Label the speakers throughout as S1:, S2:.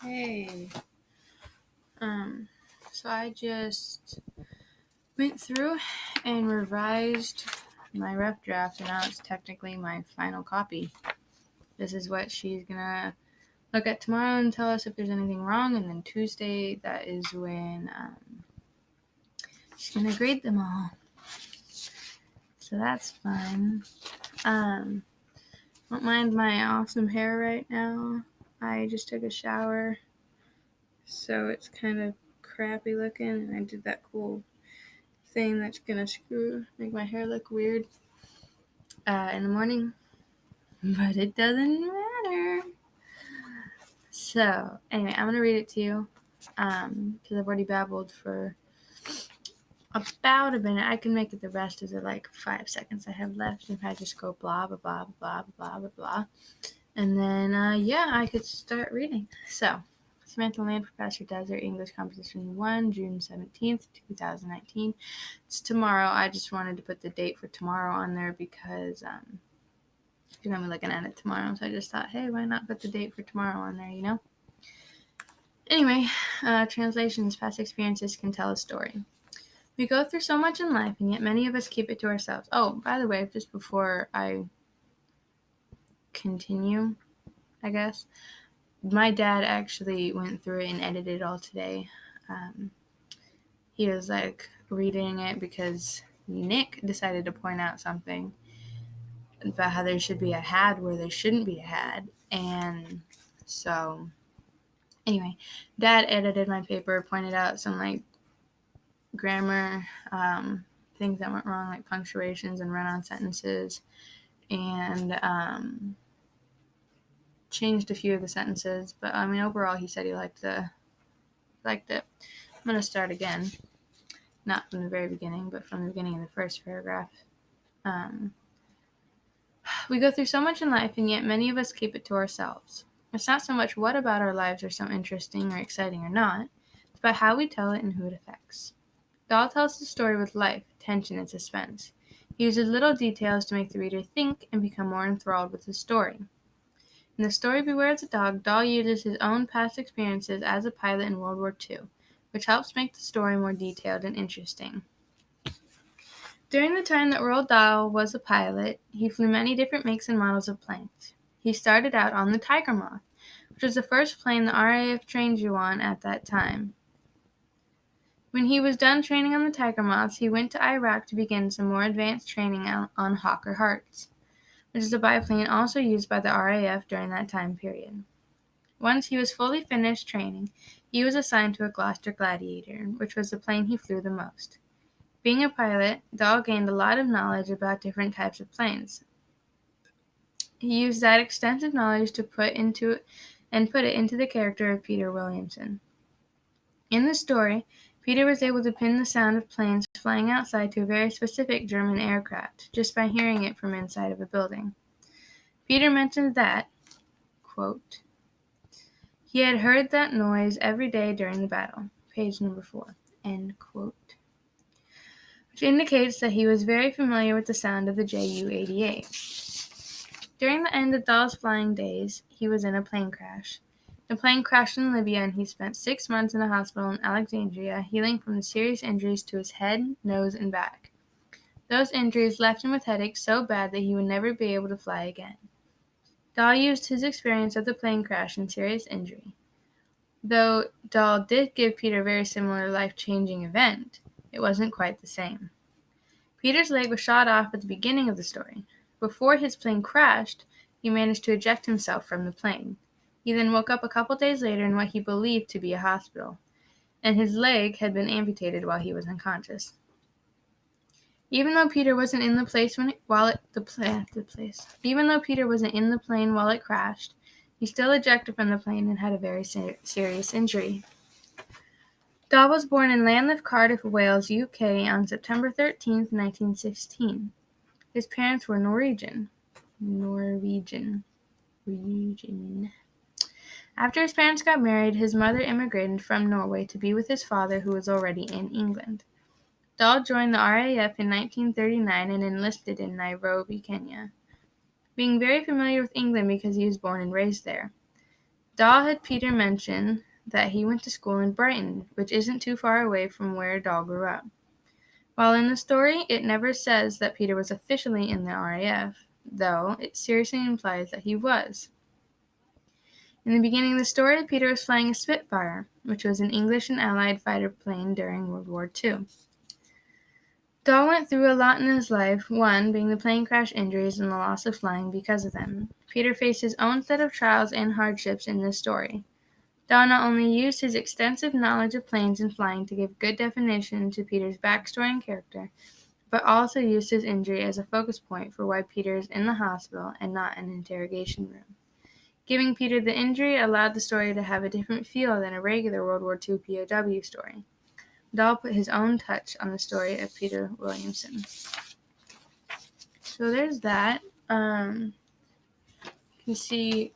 S1: Hey, um, so I just went through and revised my rough draft, and now it's technically my final copy. This is what she's gonna look at tomorrow and tell us if there's anything wrong, and then Tuesday, that is when she's gonna grade them all. So that's fun. Don't mind my awesome hair right now. I just took a shower, so it's kind of crappy looking, and I did that cool thing that's gonna make my hair look weird in the morning, but it doesn't matter. So anyway, I'm gonna read it to you because I've already babbled for about a minute. I can make it the rest of the 5 seconds I have left if I just go blah blah blah blah blah blah blah, and then I could start reading. So Samantha Land, Professor Desert, English Composition 1, June 17th, 2019. It's tomorrow. I just wanted to put the date for tomorrow on there because you're going to be looking at it tomorrow. So I just thought, hey, why not put the date for tomorrow on there, you know? Anyway, translations, past experiences can tell a story. We go through so much in life, and yet many of us keep it to ourselves. Oh, by the way, just before I continue, I guess, my dad actually went through it and edited it all today. He was reading it because Nick decided to point out something about how there should be a had where there shouldn't be a had. And so, anyway, Dad edited my paper, pointed out some grammar things that went wrong, like punctuations and run-on sentences, and changed a few of the sentences. But I mean, overall, he said he liked it. I'm gonna start again, not from the very beginning, but from the beginning of the first paragraph. We go through so much in life, and yet many of us keep it to ourselves. It's not so much what about our lives are so interesting or exciting or not, it's about how we tell it and who it affects. Dahl tells the story with life, tension, and suspense. He uses little details to make the reader think and become more enthralled with the story. In the story Beware the Dog, Dahl uses his own past experiences as a pilot in World War II, which helps make the story more detailed and interesting. During the time that Roald Dahl was a pilot, he flew many different makes and models of planes. He started out on the Tiger Moth, which was the first plane the RAF trained you on at that time. When he was done training on the Tiger Moths, he went to Iraq to begin some more advanced training on Hawker Harts, which is a biplane also used by the RAF during that time period. Once he was fully finished training, he was assigned to a Gloucester Gladiator, which was the plane he flew the most. Being a pilot, Dahl gained a lot of knowledge about different types of planes. He used that extensive knowledge to put it into the character of Peter Williamson. In the story, Peter was able to pin the sound of planes flying outside to a very specific German aircraft, just by hearing it from inside of a building. Peter mentioned that, quote, he had heard that noise every day during the battle, page number 4, end quote, which indicates that he was very familiar with the sound of the Ju-88. During the end of Dahl's flying days, he was in a plane crash. The plane crashed in Libya, and he spent 6 months in a hospital in Alexandria, healing from the serious injuries to his head, nose, and back. Those injuries left him with headaches so bad that he would never be able to fly again. Dahl used his experience of the plane crash and serious injury. Though Dahl did give Peter a very similar life-changing event, it wasn't quite the same. Peter's leg was shot off at the beginning of the story. Before his plane crashed, he managed to eject himself from the plane. He then woke up a couple days later in what he believed to be a hospital, and his leg had been amputated while he was unconscious. Even though Peter wasn't in the plane while it crashed, he still ejected from the plane and had a very serious injury. Dahl was born in Llanllech, Cardiff, Wales, UK on September 13, 1916. His parents were Norwegian. After his parents got married, his mother immigrated from Norway to be with his father, who was already in England. Dahl joined the RAF in 1939 and enlisted in Nairobi, Kenya. Being very familiar with England because he was born and raised there, Doll had Peter mention that he went to school in Brighton, which isn't too far away from where Doll grew up. While in the story, it never says that Peter was officially in the RAF, though it seriously implies that he was. In the beginning of the story, Peter was flying a Spitfire, which was an English and Allied fighter plane during World War II. Doll went through a lot in his life, one being the plane crash injuries and the loss of flying because of them. Peter faced his own set of trials and hardships in this story. Doll not only used his extensive knowledge of planes and flying to give good definition to Peter's backstory and character, but also used his injury as a focus point for why Peter is in the hospital and not an interrogation room. Giving Peter the injury allowed the story to have a different feel than a regular World War II POW story. Doll put his own touch on the story of Peter Williamson. So there's that. You can see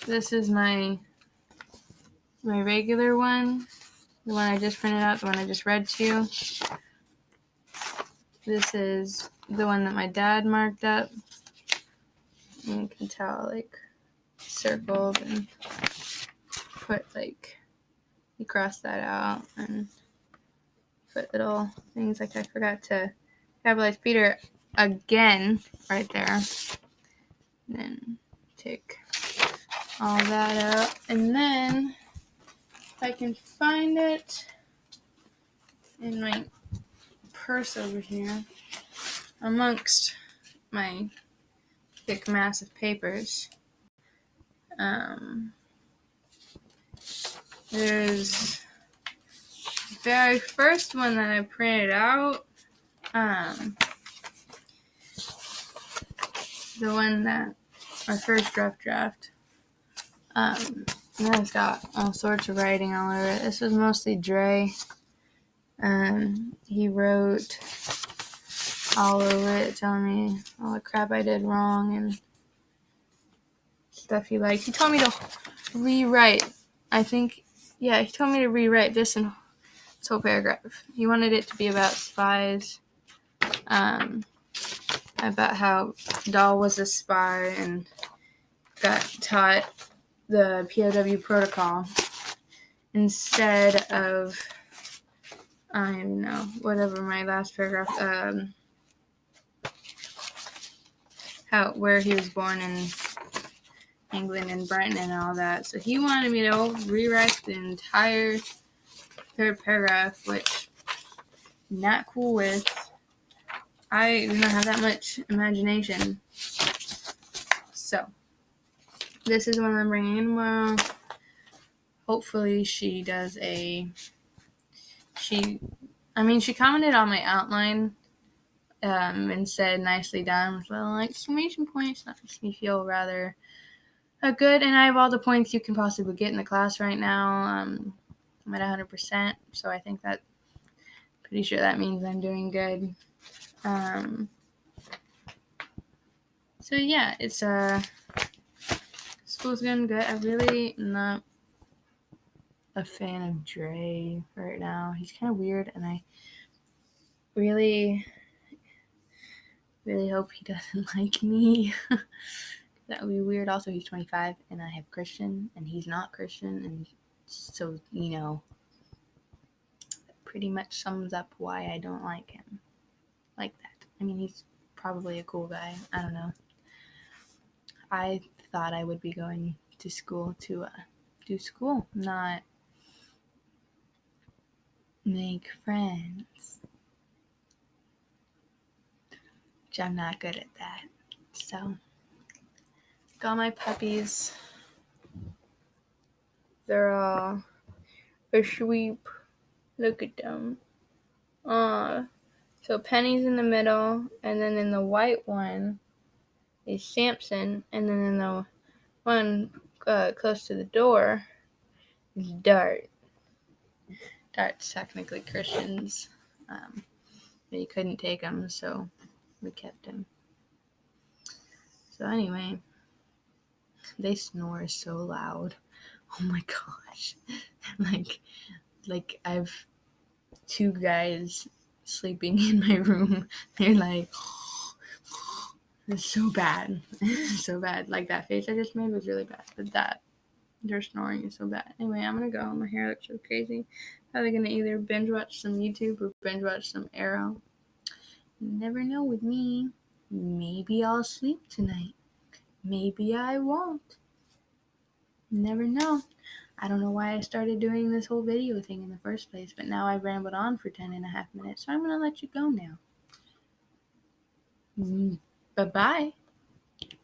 S1: this is my regular one, the one I just printed out, the one I just read to you. This is the one that my dad marked up. You can tell, circled and put, he crossed that out and put little things, I forgot to capitalize Peter again right there. And then take all that out. And then, if I can find it in my purse over here, amongst my thick mass of papers, there's the very first one that I printed out, the one that our first draft, and then it's got all sorts of writing all over it. This was mostly Dre. He wrote all over it, telling me all the crap I did wrong and stuff he liked. He told me to rewrite. He told me to rewrite this whole paragraph. He wanted it to be about spies, about how Doll was a spy and got taught the POW protocol instead of, whatever my last paragraph, where he was born in England and Brighton and all that. So he wanted me to rewrite the entire third paragraph, which I'm not cool with. I do not have that much imagination. So this is what I'm bringing in tomorrow. Hopefully she does she commented on my outline and said nicely done with little exclamation points. That makes me feel rather good, and I have all the points you can possibly get in the class right now. I'm at 100%, so I think pretty sure that means I'm doing good. So yeah, it's school's going good. I'm really not a fan of Dre right now. He's kind of weird, and I really, really hope he doesn't like me. That would be weird. Also, he's 25, and I have Christian, and he's not Christian, and so, pretty much sums up why I don't like him like that. He's probably a cool guy. I don't know. I thought I would be going to school to do school, not make friends. Which I'm not good at that. So, got my puppies. They're all asleep. Look at them. So Penny's in the middle, and then in the white one is Samson, and then in the one close to the door is Dart. Dart's technically Christian's, but he couldn't take him, so we kept him. So anyway, they snore so loud. Oh my gosh. like I've two guys sleeping in my room. They're like, it's so bad. So bad. Like that face I just made was really bad. But that Their snoring is so bad. Anyway, I'm gonna go. My hair looks so crazy. Probably gonna either binge watch some YouTube or binge watch some Arrow. Never know with me. Maybe I'll sleep tonight. Maybe I won't. Never know. I don't know why I started doing this whole video thing in the first place, but now I've rambled on for 10.5 minutes, so I'm gonna let you go now. Bye-bye.